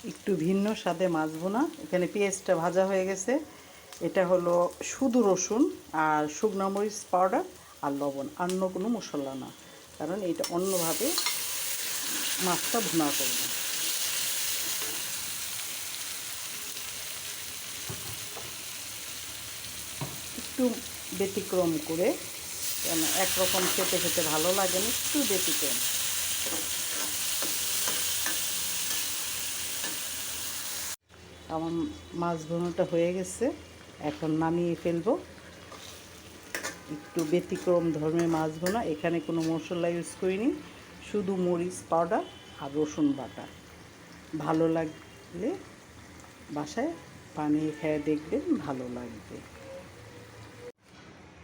একটু ভিন্ন স্বাদে মাছ ভুনা। এখানে পেঁয়াজটা ভাজা হয়ে গেছে। এটা হলো শুধু রসুন আর শুকনো মরিচ পাউডার আর লবণ, অন্য কোনো মশলা না, কারণ এটা অন্যভাবে মাছটা ভুনা করব। একটু ব্যতিক্রম করে, কেন একরকম খেতে খেতে ভালো লাগে না, একটু ব্যতিক্রম। আমার মাছ ভুনাটা হয়ে গেছে, এখন নামিয়ে ফেলবো। একটু ব্যতিক্রম ধর্মের মাছ ভুনা, এখানে কোনো মশলা ইউজ করিনি, শুধু মরিচ পাউডার আর রসুন বাটা। ভালো লাগলে বাসায় বানিয়ে খেয়ে দেখবেন, ভালো লাগবে।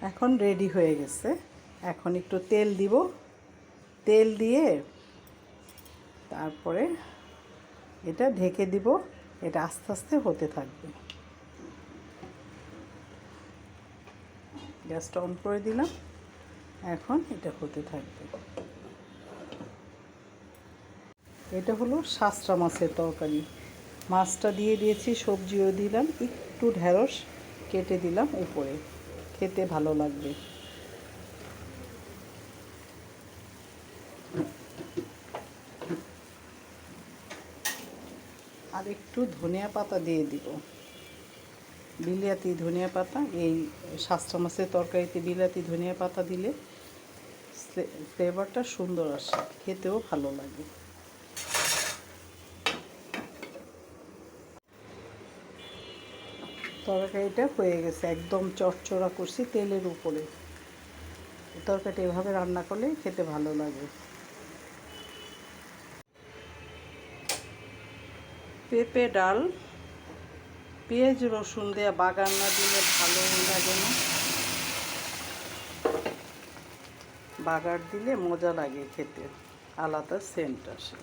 এখন রেডি হয়ে গেছে। এখন একটু তেল দিব, তেল দিয়ে তারপরে এটা ঢেকে দিব। এটা আস্তে আস্তে হতে থাকবে। গ্যাসটা অন করে দিলাম, এখন এটা হতে থাকবে। এটা হলো শাস্ত্রা মাছের তরকারি। মাছটা দিয়ে দিয়েছি, সবজিও দিলাম, একটু ঢেঁড়স কেটে দিলাম উপরে, খেতে ভালো লাগবে। আর একটু ধনিয়া পাতা দিয়ে দিব, বিলাতি ধনিয়া পাতা। এই শাস্ত্রা মাছের তরকারিতে বিলাতি ধনিয়া পাতা দিলে ফ্লেভারটা সুন্দর আসে, খেতেও ভালো লাগে। তরকারিটা হয়ে গেছে, একদম চটচড়া করছি তেলের উপরে। তরকারিটা এভাবে রান্না করলে খেতে ভালো লাগে। পেঁপে ডাল পেঁয়াজ রসুন দিয়ে বাগার না দিলে ভালো লাগে না, বাগার দিলে মজা লাগে খেতে, আলাদা সেন্ট আসে।